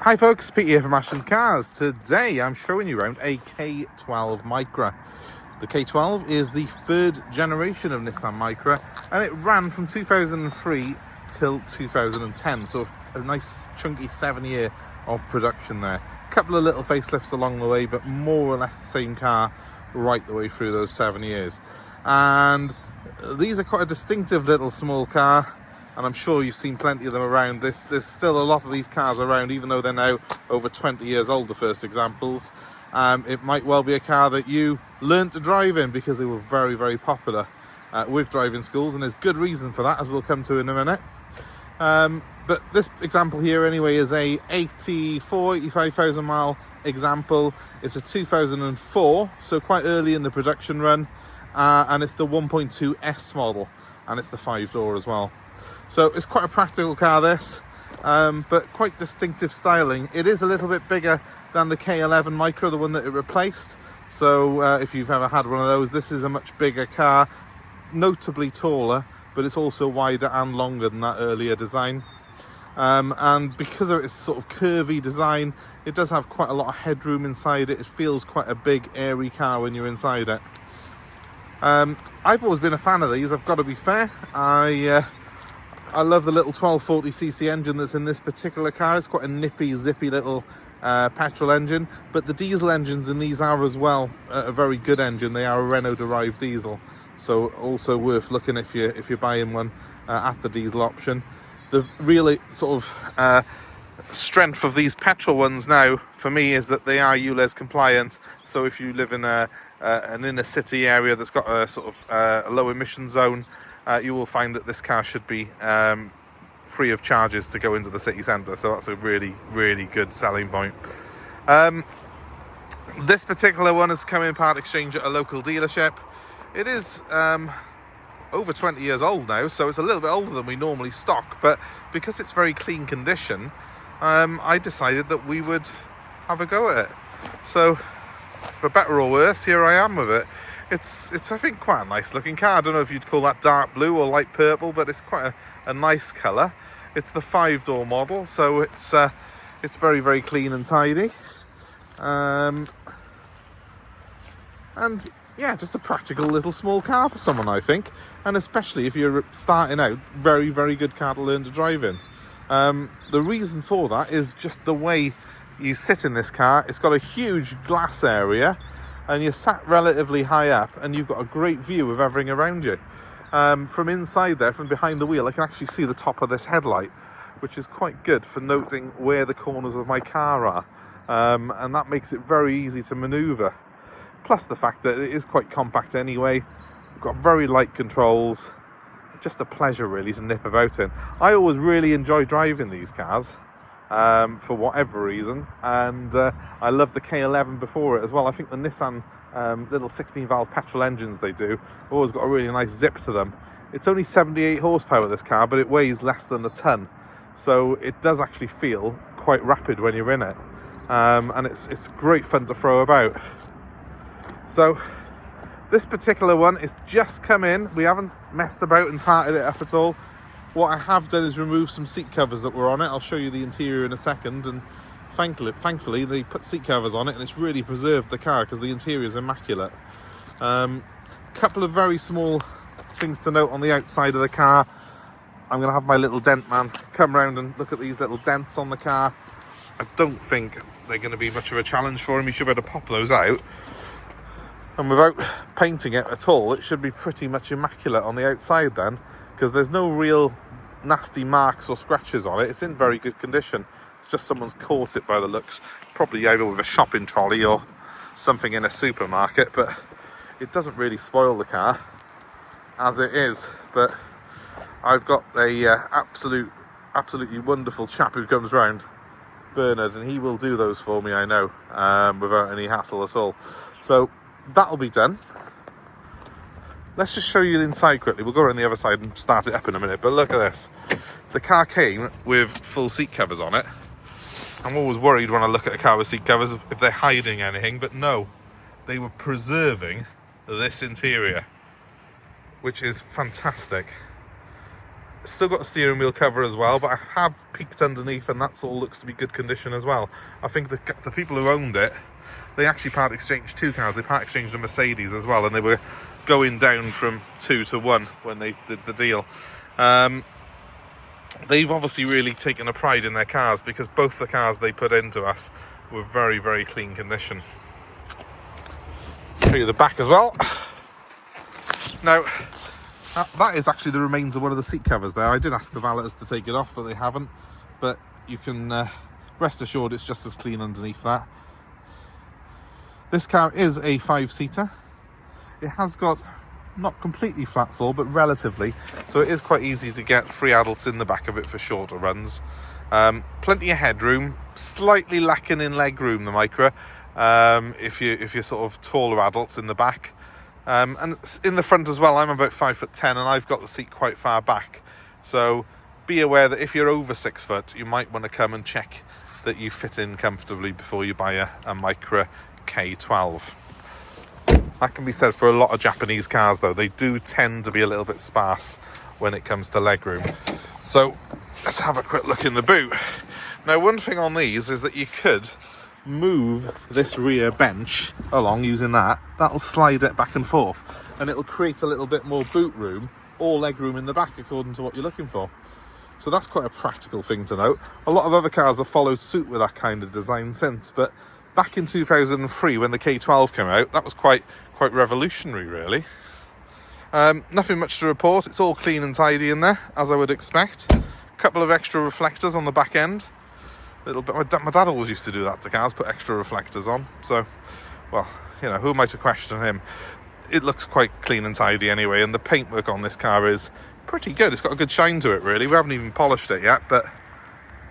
Hi folks, Pete here from Ashton's Cars. Today I'm showing you around a K12 Micra. The K12 is the third generation of Nissan Micra and it ran from 2003 till 2010, so a nice chunky 7 year of production there. A couple of little facelifts along the way, but more or less the same car right the way through those 7 years. And these are quite a distinctive little small car, and I'm sure you've seen plenty of them around. There's still a lot of these cars around, even though they're now over 20 years old, the first examples. It might well be a car that you learned to drive in because they were very, very popular with driving schools, and there's good reason for that, as we'll come to in a minute. But this example here anyway is a 85,000 mile example. It's a 2004, so quite early in the production run, and it's the 1.2 S model, and it's the 5-door as well. So it's quite a practical car, this, but quite distinctive styling. It is a little bit bigger than the K11 Micra, the one that it replaced. So if you've ever had one of those, this is a much bigger car, notably taller, but it's also wider and longer than that earlier design. And because of its sort of curvy design, it does have quite a lot of headroom inside it. It feels quite a big, airy car when you're inside it. I've always been a fan of these, I've got to be fair. I love the little 1240cc engine that's in this particular car. It's quite a nippy, zippy little petrol engine, but the diesel engines in these are as well a very good engine. They are a Renault-derived diesel, so also worth looking if you're buying one at the diesel option. The really sort of strength of these petrol ones now for me is that they are ULEZ compliant. So if you live in an inner city area that's got a sort of a low emission zone, you will find that this car should be free of charges to go into the city centre. So that's a really, really good selling point. This particular one has come in part exchange at a local dealership. It is over 20 years old now, so it's a little bit older than we normally stock, but because it's very clean condition, I decided that we would have a go at it. So for better or worse, here I am with it. It's I think quite a nice looking car. I don't know if you'd call that dark blue or light purple, but it's quite a nice colour. It's the 5-door model, so it's very, very clean and tidy. And yeah, just a practical little small car for someone, I think, and especially if you're starting out, very, very good car to learn to drive in. The reason for that is just the way you sit in this car. It's got a huge glass area, and you're sat relatively high up, and you've got a great view of everything around you. From inside there, from behind the wheel, I can actually see the top of this headlight, which is quite good for noting where the corners of my car are, and that makes it very easy to manoeuvre. Plus the fact that it is quite compact anyway. We've got very light controls. Just a pleasure really to nip about in. I always really enjoy driving these cars for whatever reason, and I love the K11 before it as well. I think the Nissan little 16-valve petrol engines they do always got a really nice zip to them. It's only 78 horsepower, this car, but it weighs less than a ton, so it does actually feel quite rapid when you're in it, and it's great fun to throw about. So this particular one is just come in. We haven't messed about and tarted it up at all. What I have done is remove some seat covers that were on it. I'll show you the interior in a second, and thankfully they put seat covers on it, and it's really preserved the car because the interior is immaculate. Couple of very small things to note on the outside of the car. I'm going to have my little dent man come round and look at these little dents on the car. I don't think they're going to be much of a challenge for him. He should be able to pop those out. And without painting it at all, it should be pretty much immaculate on the outside then, because there's no real nasty marks or scratches on it. It's in very good condition. It's just someone's caught it by the looks, probably either with a shopping trolley or something in a supermarket, but it doesn't really spoil the car as it is. But I've got a absolutely wonderful chap who comes round, Bernard, and he will do those for me, I know, without any hassle at all. So that'll be done. Let's just show you the inside quickly. We'll go around the other side and start it up in a minute, but look at this. The car came with full seat covers on it. I'm always worried when I look at a car with seat covers if they're hiding anything, but no, they were preserving this interior, which is fantastic. Still got a steering wheel cover as well, but I have peeked underneath and that's all looks to be good condition as well. I think the people who owned it, they actually part exchanged 2 cars. They part exchanged a Mercedes as well, and they were going down from 2 to 1 when they did the deal. They've obviously really taken a pride in their cars, because both the cars they put into us were very, very clean condition. Show you the back as well. Now, that is actually the remains of one of the seat covers there. I did ask the valeters to take it off, but they haven't. But you can rest assured it's just as clean underneath that. This car is a 5-seater. It has got not completely flat floor, but relatively, so it is quite easy to get 3 adults in the back of it for shorter runs. Plenty of headroom, slightly lacking in leg room, the Micra, if you're sort of taller adults in the back. And in the front as well, I'm about 5'10", and I've got the seat quite far back, so be aware that if you're over 6 foot, you might want to come and check that you fit in comfortably before you buy a MICRA K12. That can be said for a lot of Japanese cars though. They do tend to be a little bit sparse when it comes to legroom. So let's have a quick look in the boot. Now, one thing on these is that you could move this rear bench along using that. That'll slide it back and forth, and it'll create a little bit more boot room or leg room in the back according to what you're looking for. So that's quite a practical thing to note. A lot of other cars have followed suit with that kind of design since, but back in 2003 when the K12 came out, that was quite revolutionary, really. Nothing much to report. It's all clean and tidy in there, as I would expect. A couple of extra reflectors on the back end. Little bit. My dad always used to do that to cars, put extra reflectors on. So, well, you know, who am I to question him? It looks quite clean and tidy anyway, and the paintwork on this car is pretty good. It's got a good shine to it, really. We haven't even polished it yet, but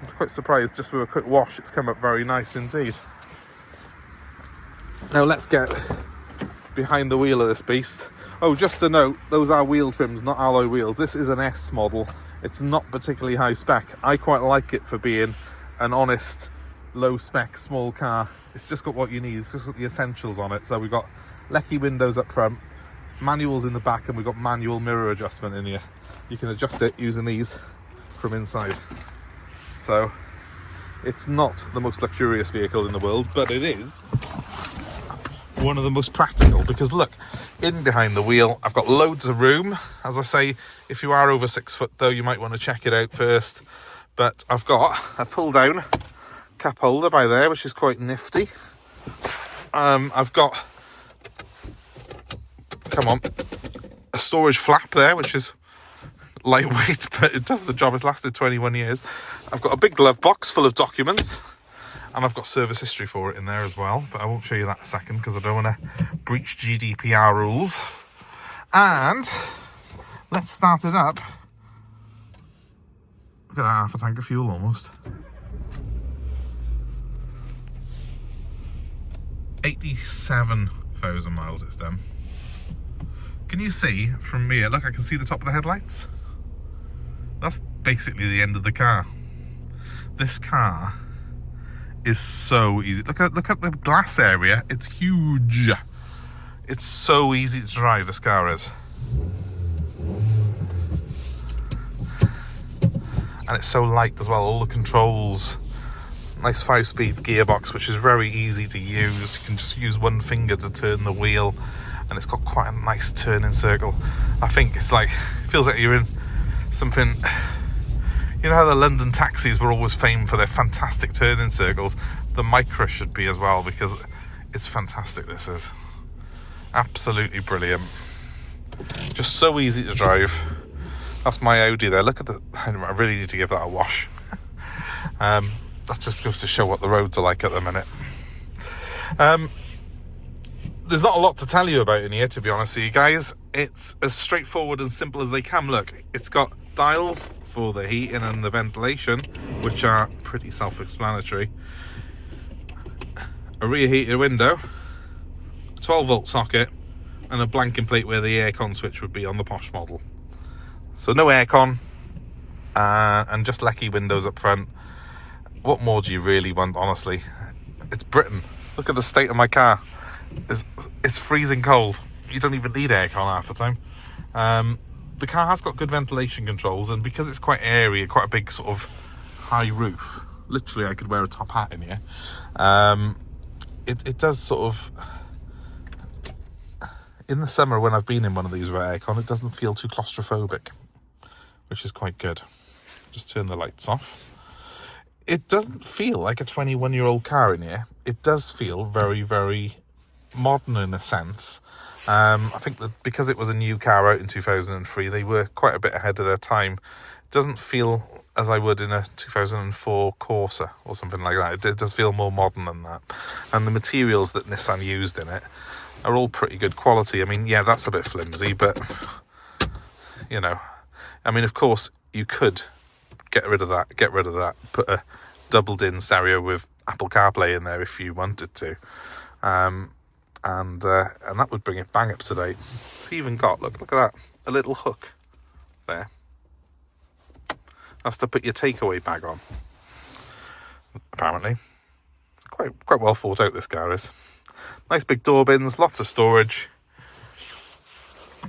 I'm quite surprised. Just with a quick wash, it's come up very nice indeed. Now let's get behind the wheel of this beast. Oh, just to note, those are wheel trims, not alloy wheels. This is an S model. It's not particularly high spec. I quite like it for being an honest, low spec, small car. It's just got what you need. It's just got the essentials on it. So we've got lecky windows up front, manuals in the back, and we've got manual mirror adjustment in here. You can adjust it using these from inside. So it's not the most luxurious vehicle in the world, but it is one of the most practical, because look, in behind the wheel I've got loads of room. As I say, if you are over 6 foot though, you might want to check it out first. But I've got a pull down cup holder by there, which is quite nifty. I've got, a storage flap there, which is lightweight, but it does the job. It's lasted 21 years. I've got a big glove box full of documents, and I've got service history for it in there as well, but I won't show you that in a second because I don't want to breach GDPR rules. And let's start it up. Look at that, half a tank of fuel almost. 87,000 miles it's done. Can you see from here? Look, I can see the top of the headlights. That's basically the end of the car. This car is so easy. Look at the glass area. It's huge. It's so easy to drive, this car is. And it's so light as well. All the controls. Nice 5-speed gearbox, which is very easy to use. You can just use one finger to turn the wheel, and it's got quite a nice turning circle. I think it's like, it feels like you're in something. You know how the London taxis were always famed for their fantastic turning circles? The Micra should be as well, because it's fantastic. This is absolutely brilliant. Just so easy to drive. That's my Audi there. Look at the, I really need to give that a wash. That just goes to show what the roads are like at the minute. There's not a lot to tell you about in here, to be honest with you guys. It's as straightforward and simple as they can. Look, it's got dials for the heating and the ventilation, which are pretty self-explanatory. A rear heated window, 12-volt socket, and a blanking plate where the aircon switch would be on the posh model. So no aircon, and just lecky windows up front. What more do you really want, honestly? It's Britain. Look at the state of my car. It's freezing cold. You don't even need aircon half the time. the car has got good ventilation controls, and because it's quite airy, quite a big sort of high roof, literally I could wear a top hat in here, it does sort of, in the summer when I've been in one of these with aircon, it doesn't feel too claustrophobic, which is quite good. Just turn the lights off. It doesn't feel like a 21-year-old car in here. It does feel very, very modern in a sense. I think that because it was a new car out in 2003, they were quite a bit ahead of their time. It doesn't feel as I would in a 2004 Corsa or something like that. It does feel more modern than that. And the materials that Nissan used in it are all pretty good quality. I mean, yeah, that's a bit flimsy, but, you know, I mean, of course, you could get rid of that, put a doubled-in stereo with Apple CarPlay in there if you wanted to. And that would bring it bang up to date. It's even got, look at that, a little hook there. That's to put your takeaway bag on. Apparently, quite well thought out, this car is. Nice big door bins, lots of storage.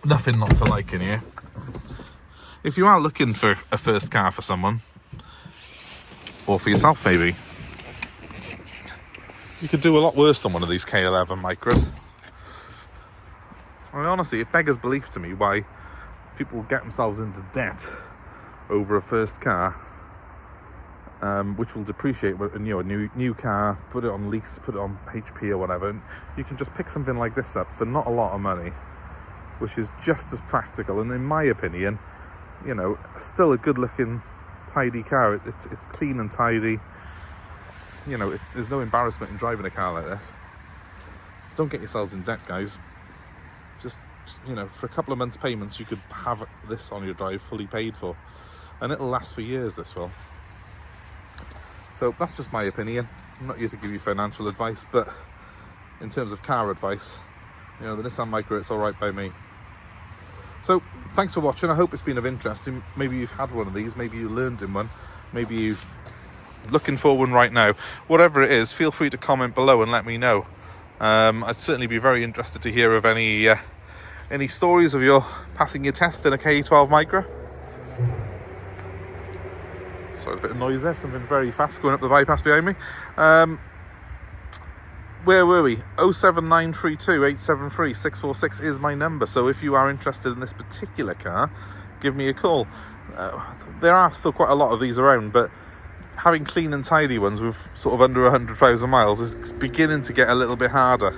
Nothing not to like in here. If you are looking for a first car for someone, or for yourself maybe, you could do a lot worse than one of these K11 Micras. I mean, honestly, it beggars belief to me why people get themselves into debt over a first car, which will depreciate. You know, a new car, put it on lease, put it on HP or whatever, and you can just pick something like this up for not a lot of money, which is just as practical, and in my opinion, you know, still a good-looking, tidy car. It's clean and tidy. You know, there's no embarrassment in driving a car like this. Don't get yourselves in debt, guys. Just, you know, for a couple of months' payments, you could have this on your drive fully paid for, and it'll last for years, this will. So that's just my opinion. I'm not here to give you financial advice, but in terms of car advice, you know, the Nissan Micra, it's all right by me. So, thanks for watching. I hope it's been of interest. Maybe you've had one of these, maybe you learned in one, maybe you're looking for one right now. Whatever it is, feel free to comment below and let me know. I'd certainly be very interested to hear of any stories of your passing your test in a K12 Micra. Sorry, a bit of noise there, something very fast going up the bypass behind me. Where were we? 07932 873 646 is my number. So if you are interested in this particular car, give me a call. There are still quite a lot of these around, but having clean and tidy ones with sort of under 100,000 miles is beginning to get a little bit harder.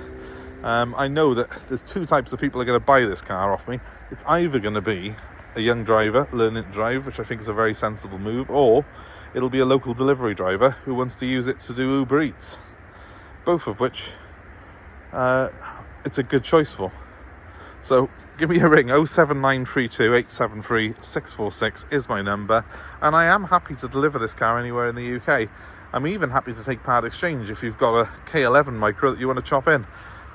I know that there's two types of people who are going to buy this car off me. It's either going to be a young driver learning to drive, which I think is a very sensible move, or it'll be a local delivery driver who wants to use it to do Uber Eats. Both of which it's a good choice for. So give me a ring. 07932 873 646 is my number, and I am happy to deliver this car anywhere in the UK. I'm even happy to take part exchange if you've got a K11 Micra that you want to chop in,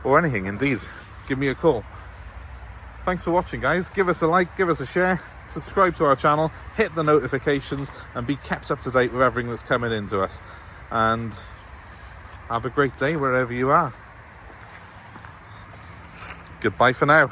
or anything indeed. Give me a call. Thanks for watching, guys. Give us a like, give us a share, subscribe to our channel, hit the notifications, and be kept up to date with everything that's coming into us. And have a great day wherever you are. Goodbye for now.